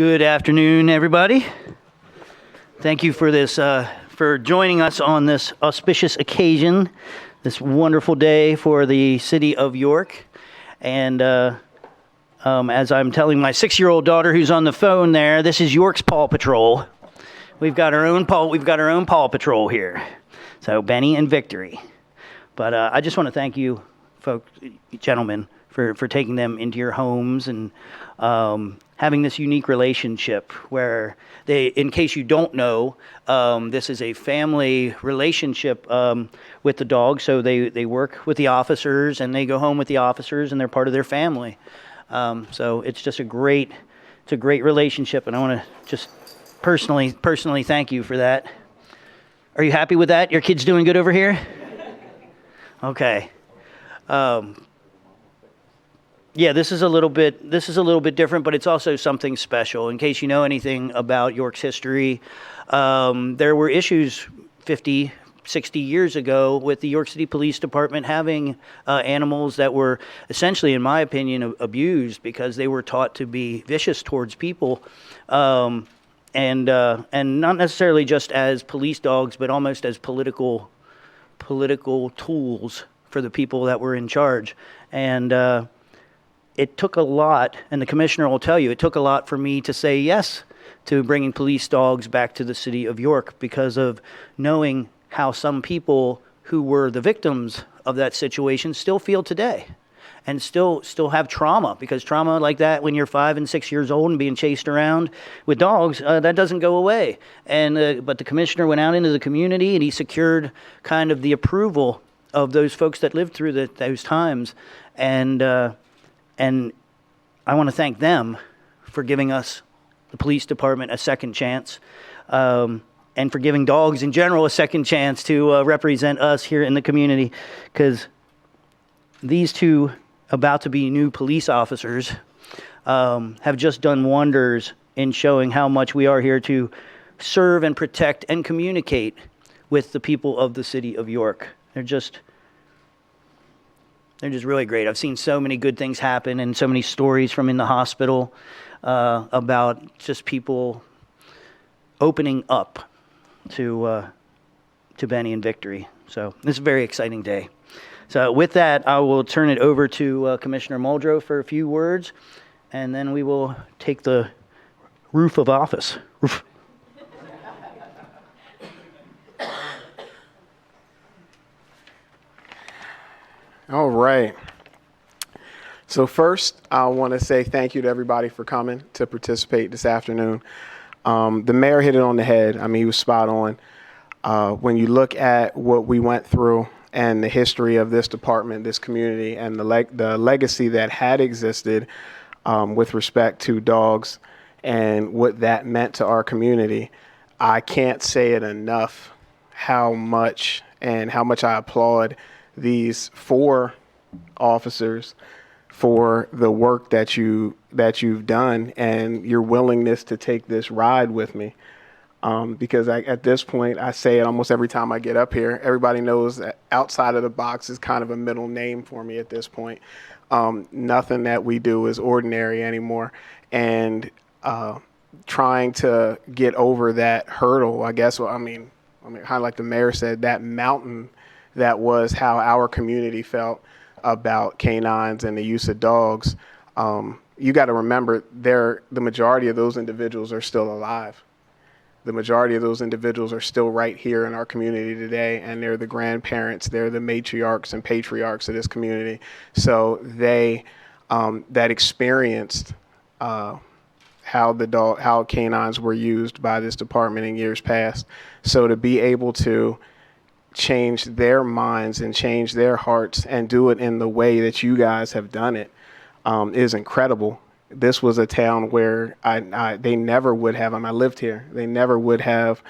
Good afternoon, everybody. Thank you for this, for joining us on this auspicious occasion, this wonderful day for the city of York. And as I'm telling my 6-year-old daughter who's on the phone there, this is York's Paw Patrol. We've got our own Paw Patrol here. So Benny and Victory. But I just want to thank you, folks, gentlemen, for taking them into your homes and having this unique relationship where they, in case you don't know, this is a family relationship with the dog. So they work with the officers and they go home with the officers and they're part of their family. So it's just a great relationship, and I want to just personally thank you for that. Are you happy with that? Your kid's doing good over here? Okay. Yeah, this is a little bit different, but it's also something special. In case you know anything about York's history, there were issues 50, 60 years ago with the York City Police Department having animals that were essentially, in my opinion, abused because they were taught to be vicious towards people, and not necessarily just as police dogs, but almost as political tools for the people that were in charge. And it took a lot, and the commissioner will tell you, it took a lot for me to say yes to bringing police dogs back to the city of York because of knowing how some people who were the victims of that situation still feel today and still have trauma, because trauma like that when you're 5 and 6 years old and being chased around with dogs, that doesn't go away. And but the commissioner went out into the community and he secured kind of the approval of those folks that lived through those times. And I want to thank them for giving us, the police department, a second chance, and for giving dogs in general a second chance to represent us here in the community, because these two about to be new police officers have just done wonders in showing how much we are here to serve and protect and communicate with the people of the city of York. They're just really great. I've seen so many good things happen and so many stories from in the hospital about just people opening up to Benny and Victory. So this is a very exciting day. So with that, I will turn it over to Commissioner Muldrow for a few words, and then we will take the roof of office. All right. So first, I want to say thank you to everybody for coming to participate this afternoon. The mayor hit it on the head. I mean, he was spot on. When you look at what we went through and the history of this department, this community, and the legacy that had existed with respect to dogs and what that meant to our community, I can't say it enough how much I applaud these 4 officers for the work that you've done and your willingness to take this ride with me. Because at this point, I say it almost every time I get up here. Everybody knows that Outside of the Box is kind of a middle name for me at this point. Nothing that we do is ordinary anymore. And trying to get over that hurdle, I guess, I mean, kind of like the mayor said, that mountain that was how our community felt about canines and the use of dogs. You got to remember, the majority of those individuals are still alive. The majority of those individuals are still right here in our community today, and they're the grandparents, they're the matriarchs and patriarchs of this community. So they that experienced how canines were used by this department in years past. So to be able to change their minds and change their hearts and do it in the way that you guys have done it is incredible. This was a town where they never would have, I lived here, they never would have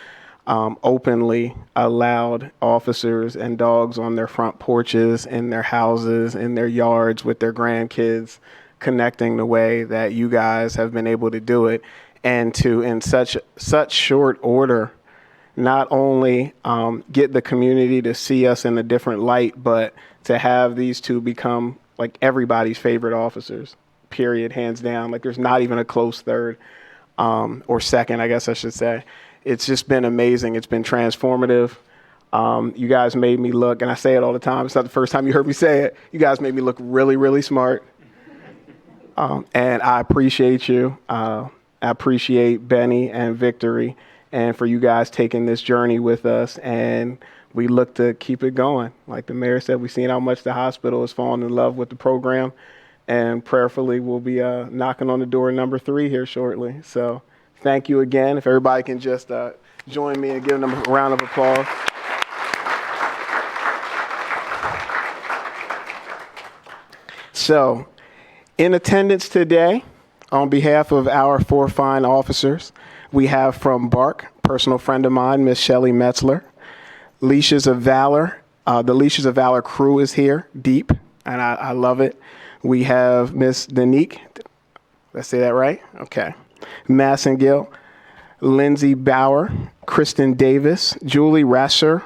openly allowed officers and dogs on their front porches, in their houses, in their yards with their grandkids, connecting the way that you guys have been able to do it, and to, in such short order, not only get the community to see us in a different light, but to have these two become like everybody's favorite officers, period, hands down. Like there's not even a close third. or second, I guess I should say. It's just been amazing. It's been transformative. You guys made me look, and I say it all the time, it's not the first time you heard me say it, you guys made me look really, really smart. And I appreciate you. I appreciate Benny and Victory, and for you guys taking this journey with us, and we look to keep it going. Like the mayor said, we've seen how much the hospital has fallen in love with the program, and prayerfully we'll be knocking on the door number 3 here shortly. So thank you again. If everybody can just join me in giving them a round of applause. So, in attendance today, on behalf of our 4 fine officers, we have from BARC, personal friend of mine, Miss Shelley Metzler. Leashes of Valor, the Leashes of Valor crew is here, deep, and I love it. We have Miss Danique, did I say that right? Okay. Massengill, Lindsay Bauer, Kristen Davis, Julie Rasser,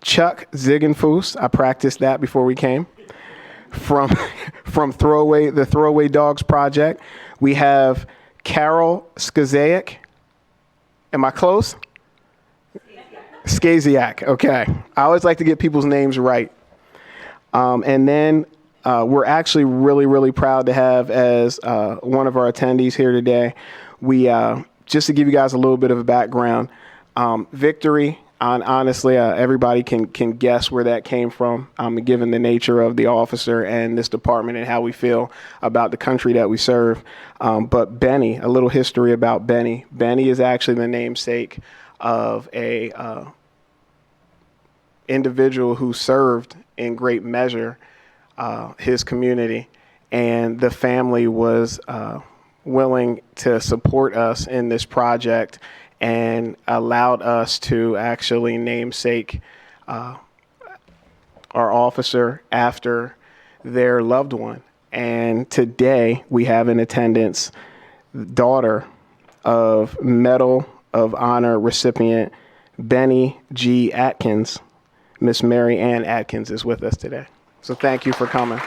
Chuck Ziegenfuss, I practiced that before we came. From the Throwaway Dogs Project, we have Carol Skaziak. Am I close? Skaziak. Okay. I always like to get people's names right. And then we're actually really, really proud to have as one of our attendees here today. We just to give you guys a little bit of a background, Victory. Honestly, everybody can guess where that came from, given the nature of the officer and this department and how we feel about the country that we serve. But Benny, a little history about Benny. Benny is actually the namesake of a individual who served in great measure his community, and the family was willing to support us in this project and allowed us to actually namesake our officer after their loved one. And today we have in attendance daughter of Medal of Honor recipient Benny G. Atkins. Miss Mary Ann Atkins is with us today. So thank you for coming.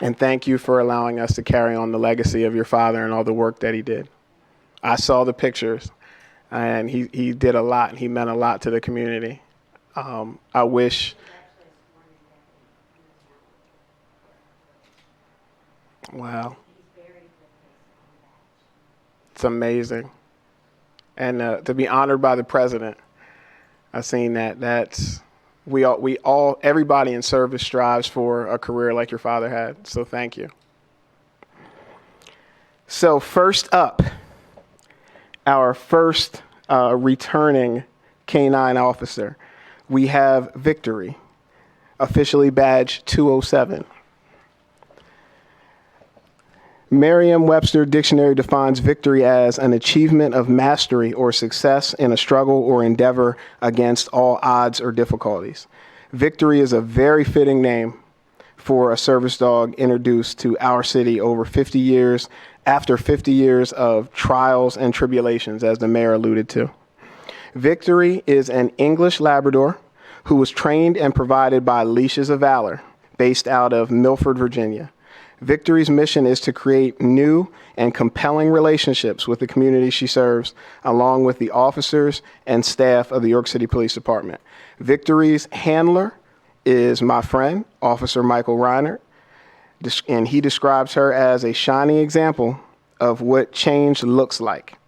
And thank you for allowing us to carry on the legacy of your father and all the work that he did. I saw the pictures, and he did a lot, and he meant a lot to the community. I wish. Wow. It's amazing. And to be honored by the president, I've seen that. That's. We all, everybody in service strives for a career like your father had. So thank you. So first up, our first returning K-9 officer, we have Victory, officially badge 207. Merriam-Webster Dictionary defines victory as an achievement of mastery or success in a struggle or endeavor against all odds or difficulties. Victory is a very fitting name for a service dog introduced to our city over 50 years, after 50 years of trials and tribulations, as the mayor alluded to. Victory is an English Labrador who was trained and provided by Leashes of Valor, based out of Milford, Virginia. Victory's mission is to create new and compelling relationships with the community she serves, along with the officers and staff of the York City Police Department. Victory's handler is my friend, Officer Michael Reinert, and he describes her as a shining example of what change looks like.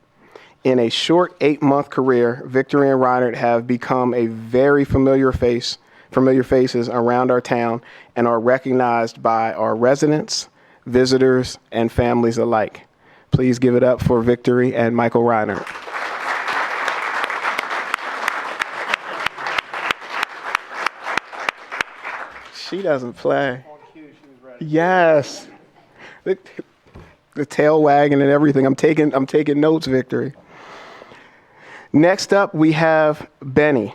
In a short 8-month career, Victory and Reinert have become a very familiar faces around our town and are recognized by our residents, visitors, and families alike. Please give it up for Victory and Michael Reinert. She doesn't play. Yes. The tail wagging and everything. I'm taking notes, Victory. Next up, we have Benny,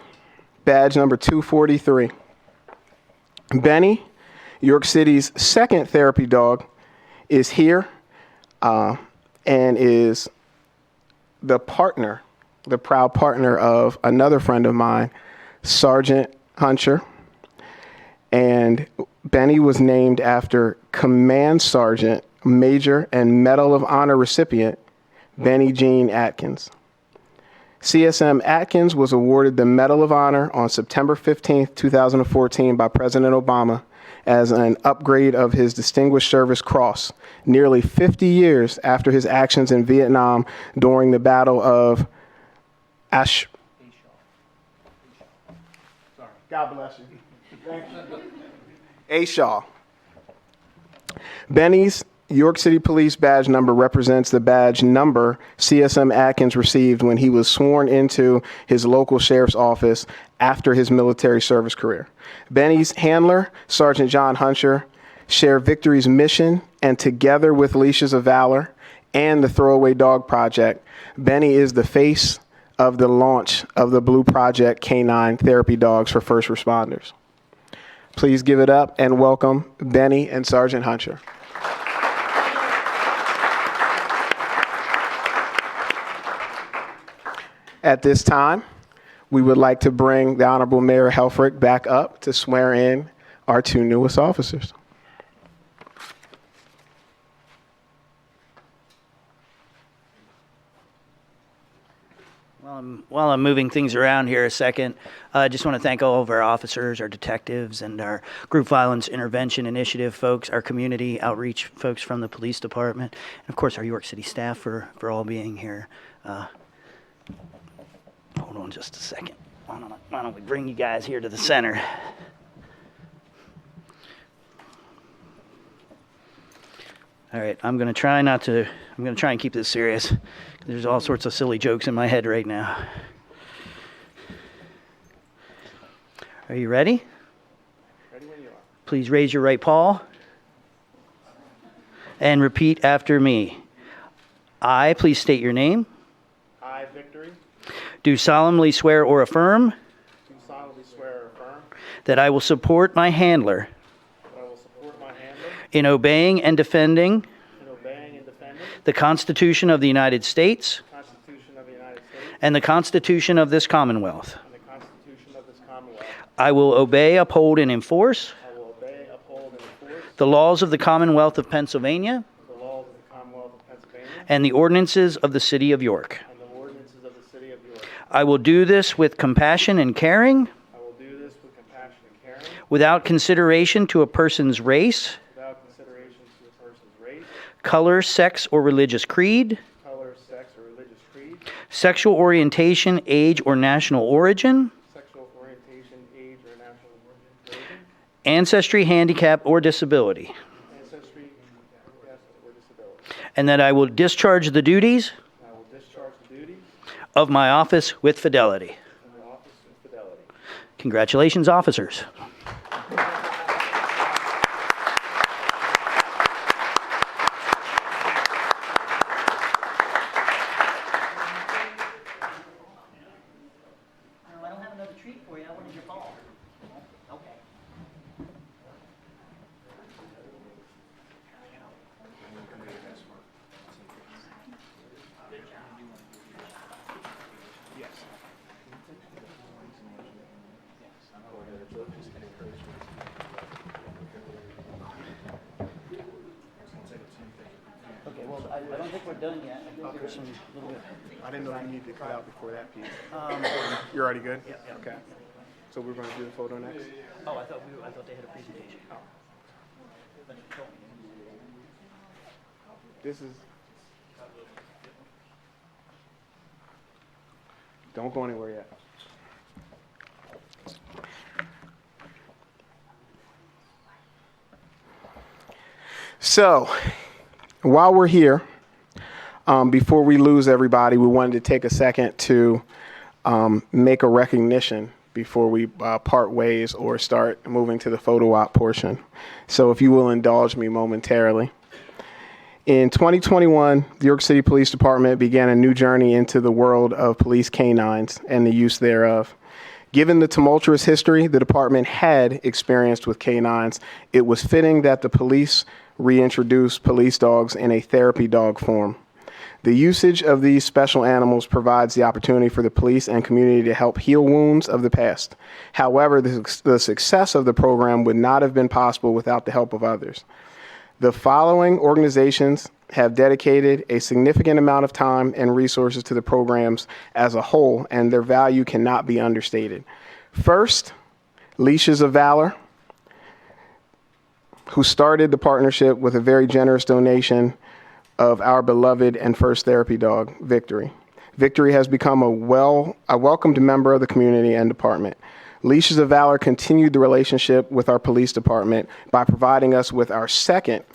badge number 243. Benny, York City's second therapy dog, is here and is the proud partner of another friend of mine, Sergeant Huncher. And Benny was named after Command Sergeant, Major, and Medal of Honor recipient Benny Jean Atkins. CSM Atkins was awarded the Medal of Honor on September 15, 2014 by President Obama as an upgrade of his Distinguished Service Cross, nearly 50 years after his actions in Vietnam during the Battle of God bless you. A. Shaw. Benny's York City Police badge number represents the badge number CSM Atkins received when he was sworn into his local sheriff's office after his military service career. Benny's handler, Sergeant John Huncher, share Victory's mission, and together with Leashes of Valor and the Throwaway Dog Project, Benny is the face of the launch of the Blue Project Canine Therapy Dogs for first responders. Please give it up and welcome Benny and Sergeant Huncher. At this time, we would like to bring the Honorable Mayor Helfrich back up to swear in our two newest officers. While I'm moving things around here a second, I just want to thank all of our officers, our detectives, and our Group Violence Intervention Initiative folks, our community outreach folks from the police department, and of course our York City staff for all being here. Hold on just a second. Why don't we bring you guys here to the center? All right, I'm going to try and keep this serious. There's all sorts of silly jokes in my head right now. Are you ready? Ready when you are. Please raise your right paw and repeat after me. I, please state your name, I, Victory, do solemnly swear or affirm do solemnly swear or affirm that I will support my handler that I will support my handler in obeying and defending in obeying and defending the Constitution of the United States the Constitution of the United States and the Constitution of this Commonwealth. and the Constitution of this Commonwealth. I will obey, uphold, and enforce I will obey, uphold, and enforce the laws of the Commonwealth of Pennsylvania the laws of the Commonwealth of Pennsylvania and the ordinances of the City of York. and the ordinances of the City of York. I will do this with compassion and caring, I will do this with compassion and caring, without consideration to a person's race, without consideration to a person's race, color, sex, or religious creed, color, sex, or religious creed, sexual orientation, age, or national origin, sexual orientation, age, or national origin, ancestry, handicap, or disability, ancestry, yes, or disability. and that I will discharge the duties I will discharge the duties of my office with fidelity. of the office with fidelity. Congratulations, officers. I don't have another treat for you. I wanted your ball. Okay. Okay, well, I don't think we're done yet. I think there's some little bit. I didn't know if you needed to cut out before that piece. You're already good? Yeah. Okay. So we're going to do the photo next? Oh, I thought they had a presentation. Oh. This is... Don't go anywhere yet. So, while we're here, before we lose everybody, we wanted to take a second to make a recognition before we part ways or start moving to the photo op portion. So if you will indulge me momentarily. In 2021, the York City Police Department began a new journey into the world of police canines and the use thereof. Given the tumultuous history the department had experienced with canines, it was fitting that the police reintroduce police dogs in a therapy dog form. The usage of these special animals provides the opportunity for the police and community to help heal wounds of the past. However, the success of the program would not have been possible without the help of others. The following organizations have dedicated a significant amount of time and resources to the programs as a whole, and their value cannot be understated. First, Leashes of Valor, who started the partnership with a very generous donation of our beloved and first therapy dog, Victory. Victory has become a welcomed member of the community and department. Leashes of Valor continued the relationship with our police department by providing us with our second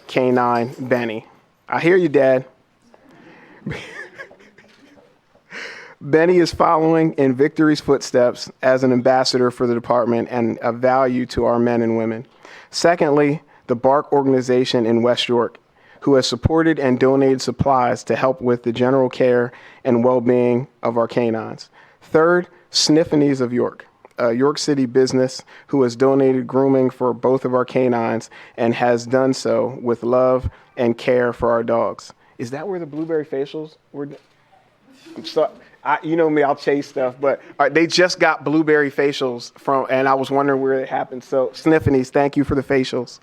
canine, Benny. I hear you, Dad. Benny is following in Victory's footsteps as an ambassador for the department and a value to our men and women. Secondly, the Bark organization in West York, who has supported and donated supplies to help with the general care and well-being of our canines. Third, Sniffinies of York, a York City business who has donated grooming for both of our canines and has done so with love and care for our dogs. Is that where the blueberry facials were? So, you know me, I'll chase stuff, but they just got blueberry facials from, and I was wondering where it happened. So, Sniffinies, thank you for the facials.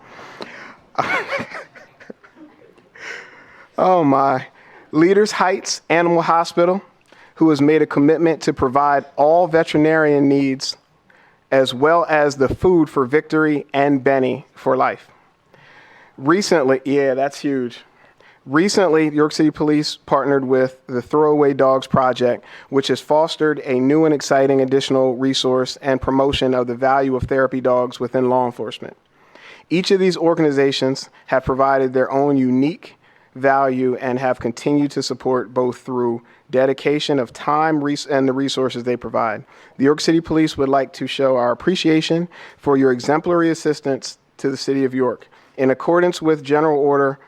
Oh my. Leaders Heights Animal Hospital, who has made a commitment to provide all veterinarian needs as well as the food for Victory and Benny for life. Recently, yeah, that's huge. Recently, York City Police partnered with the Throwaway Dogs Project, which has fostered a new and exciting additional resource and promotion of the value of therapy dogs within law enforcement. Each of these organizations have provided their own unique value and have continued to support both through dedication of time and the resources they provide. The York City Police would like to show our appreciation for your exemplary assistance to the City of York. In accordance with General Order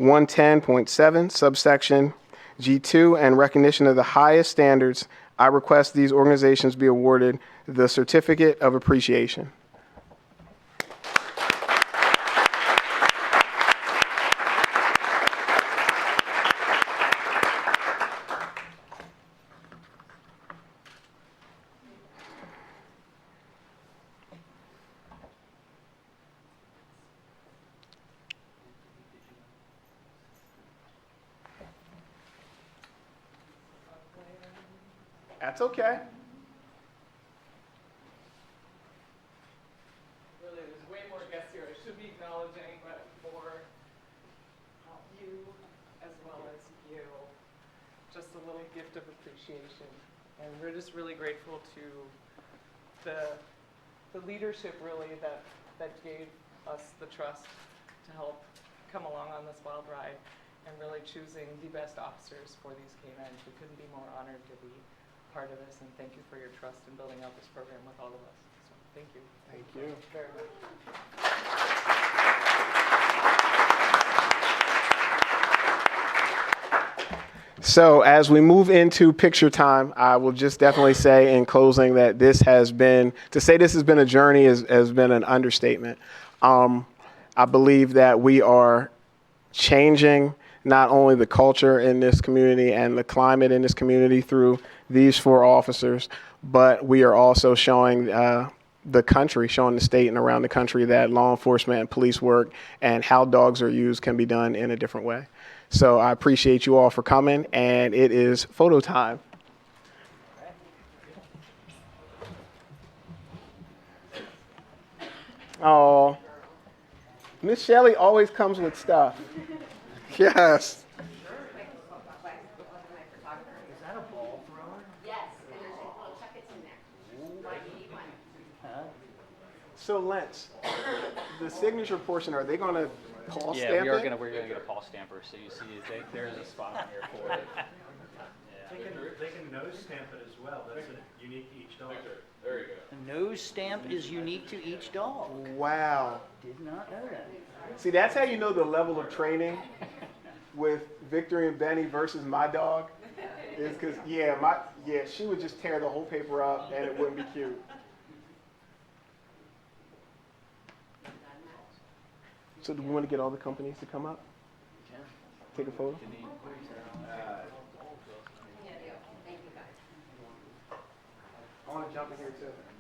110.7, subsection G2, and recognition of the highest standards, I request these organizations be awarded the Certificate of Appreciation. That's okay. Really, there's way more guests here I should be acknowledging, but for you as well as you, just a little gift of appreciation. And we're just really grateful to the leadership really that gave us the trust to help come along on this wild ride and really choosing the best officers for these canines. We couldn't be more honored to be part of this, and thank you for your trust in building out this program with all of us. So thank you. Thank you. Very much. So as we move into picture time, I will just definitely say in closing that this has been a journey has been an understatement. I believe that we are changing not only the culture in this community and the climate in this community through these 4 officers, but we are also showing the country, showing the state and around the country that law enforcement and police work and how dogs are used can be done in a different way. So I appreciate you all for coming, and it is photo time. Oh, Miss Shelley always comes with stuff. Yes. Is that a ball thrower? Yes, and there's little chuckets in there. Why do you need one? So Lentz, the signature portion, are they going to Paul Yeah, stamp we're it? gonna get a Paul stamper. So you see, there's a spot on here for it. They can nose stamp it as well. That's unique to each dog. The nose stamp is unique to each dog. Wow. Did not know that. See, that's how you know the level of training with Victory and Benny versus my dog. Is because, she would just tear the whole paper up and it wouldn't be cute. So do we want to get all the companies to come up? Take a photo. Thank you, guys. I want to jump in here too.